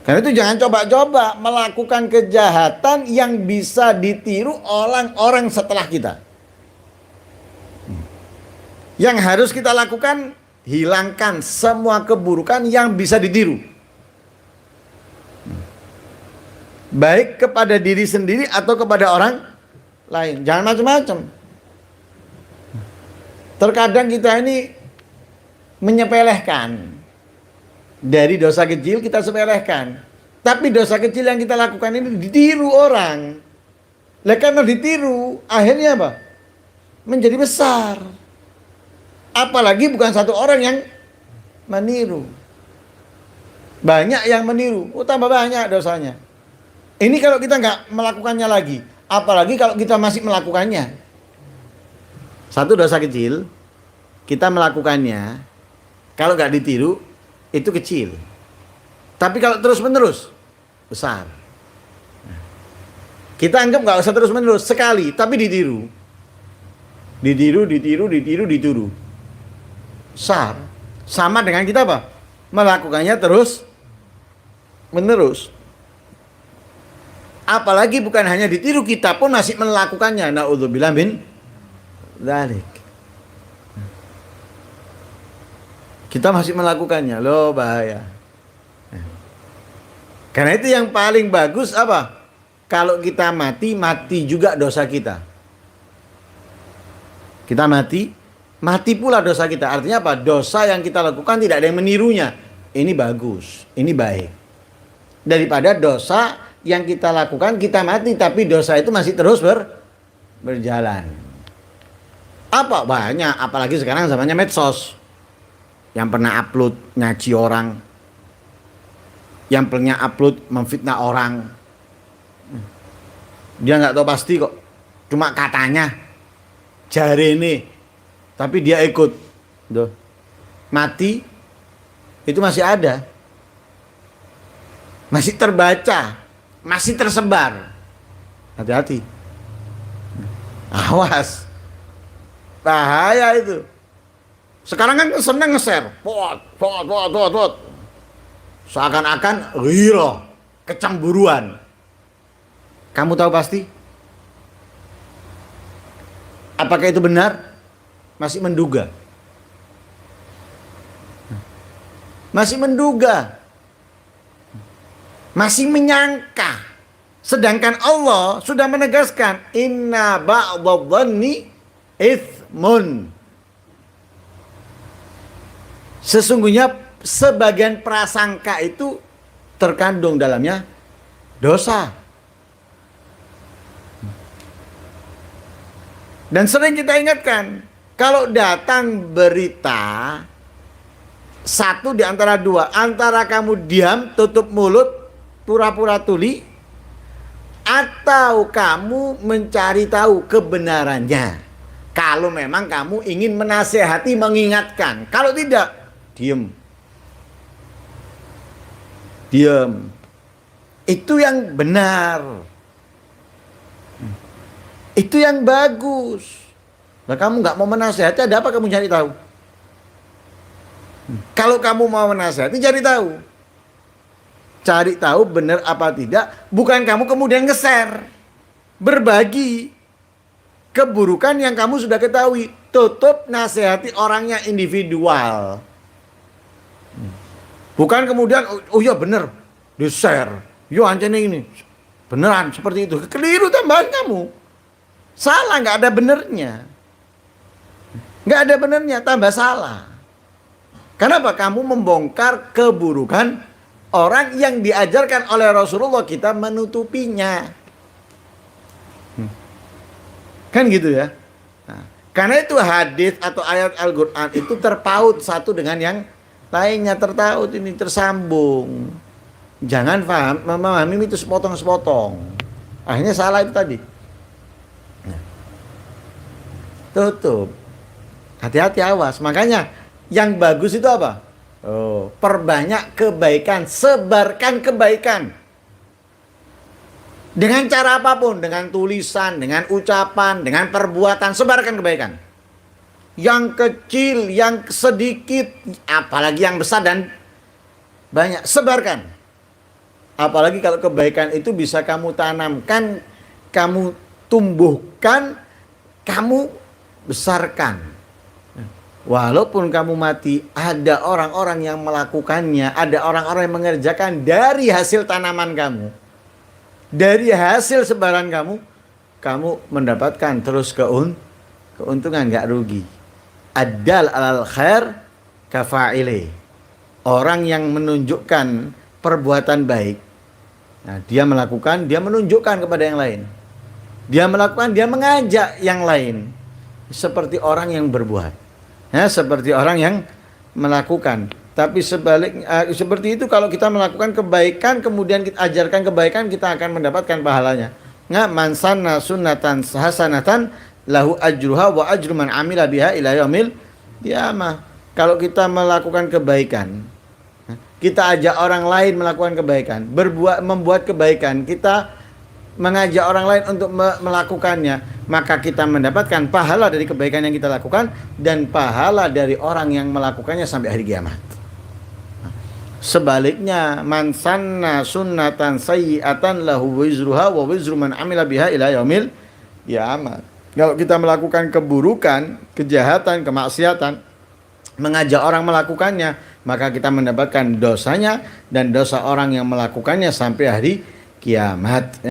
Karena itu jangan coba-coba melakukan kejahatan yang bisa ditiru orang-orang setelah kita. Yang harus kita lakukan, hilangkan semua keburukan yang bisa ditiru. Baik kepada diri sendiri atau kepada orang lain. Jangan macam-macam. Terkadang kita ini menyepelehkan. Dari dosa kecil kita sepelehkan. Tapi dosa kecil yang kita lakukan ini ditiru orang. Lah karena ditiru, akhirnya apa? Menjadi besar. Apalagi bukan satu orang yang meniru. Banyak yang meniru. Oh, tambah banyak dosanya. Ini kalau kita nggak melakukannya lagi. Apalagi kalau kita masih melakukannya. Satu dosa kecil, kita melakukannya. Kalau nggak ditiru, itu kecil. Tapi kalau terus-menerus, besar. Kita anggap nggak usah terus-menerus. Sekali, tapi ditiru. Ditiru. Besar. Sama dengan kita apa? Melakukannya terus-menerus. Apalagi bukan hanya ditiru, kita pun masih melakukannya. Na'udzubillah min dzalik. Kita masih melakukannya, loh bahaya. Karena itu yang paling bagus apa? Kalau kita mati, mati juga dosa kita. Kita mati, mati pula dosa kita. Artinya apa? Dosa yang kita lakukan tidak ada yang menirunya. Ini bagus, ini baik. Daripada dosa yang kita lakukan, kita mati, tapi dosa itu masih terus berjalan. Apa? Banyak, apalagi sekarang zamannya medsos. Yang pernah upload nyaci orang, yang pernah upload memfitnah orang. Dia nggak tahu pasti kok, cuma katanya, jari ini, tapi dia ikut. Tuh. Mati, itu masih ada, masih terbaca, masih tersebar. Hati-hati, awas, bahaya itu. Sekarang kan senang nge-share, pot. Seakan-akan ghirah, kecemburuan. Kamu tahu pasti? Apakah itu benar? Masih menduga. Masih menduga. Masih menyangka. Sedangkan Allah sudah menegaskan, inna ba'dadh-dhanni itsmun. Sesungguhnya sebagian prasangka itu terkandung dalamnya dosa. Dan sering kita ingatkan, kalau datang berita, satu di antara dua, antara kamu diam, tutup mulut, pura-pura tuli, atau kamu mencari tahu kebenarannya. Kalau memang kamu ingin menasehati, mengingatkan. Kalau tidak, diam. Itu yang benar. Itu yang bagus. Nah, kamu nggak mau menasehati, ada apa kamu cari tahu? Kalau kamu mau menasehati, cari tahu. Cari tahu benar apa tidak. Bukan kamu kemudian nge-share. Berbagi keburukan yang kamu sudah ketahui. Tutup, nasihati orangnya individual. Bukan kemudian, oh ya bener, di-share. Yo ancene ini. Beneran seperti itu. Keliru tambahan kamu. Salah, nggak ada benernya. Nggak ada benernya, tambah salah. Kenapa? Kamu membongkar keburukan orang yang diajarkan oleh Rasulullah, kita menutupinya. Kan gitu ya. Nah, karena itu hadis atau ayat Al-Quran itu terpaut satu dengan yang lainnya, tertaut ini, tersambung. Jangan memahami itu sepotong-sepotong. Akhirnya salah itu tadi. Nah, tutup. Hati-hati, awas. Makanya yang bagus itu apa? Oh, perbanyak kebaikan, sebarkan kebaikan. Dengan cara apapun, dengan tulisan, dengan ucapan, dengan perbuatan, sebarkan kebaikan. Yang kecil, yang sedikit, apalagi yang besar dan banyak, sebarkan. Apalagi kalau kebaikan itu bisa kamu tanamkan, kamu tumbuhkan, kamu besarkan. Walaupun kamu mati, ada orang-orang yang melakukannya, ada orang-orang yang mengerjakan dari hasil tanaman kamu. Dari hasil sebaran kamu, kamu mendapatkan terus keuntungan, nggak rugi. Adal alal khair kafa'ile. Orang yang menunjukkan perbuatan baik, nah, dia melakukan, dia menunjukkan kepada yang lain. Dia melakukan, dia mengajak yang lain. Seperti orang yang berbuat. Ya, seperti orang yang melakukan. Tapi seperti itu kalau kita melakukan kebaikan, kemudian kita ajarkan kebaikan, kita akan mendapatkan pahalanya. Nggak, man sanna sunnatan hasanatan lahu ajruha wa ajru man amila biha ila yaumil qiyamah. Kalau kita melakukan kebaikan, kita ajak orang lain melakukan kebaikan, membuat kebaikan, kita mengajak orang lain untuk melakukannya, maka kita mendapatkan pahala dari kebaikan yang kita lakukan dan pahala dari orang yang melakukannya sampai hari kiamat. Sebaliknya, man sanna sunnatan sayyi'atan lahu wizruha wa wizru man amila biha ila yaumil qiyamah. Kalau kita melakukan keburukan, kejahatan, kemaksiatan, mengajak orang melakukannya, maka kita mendapatkan dosanya dan dosa orang yang melakukannya sampai hari kiamat.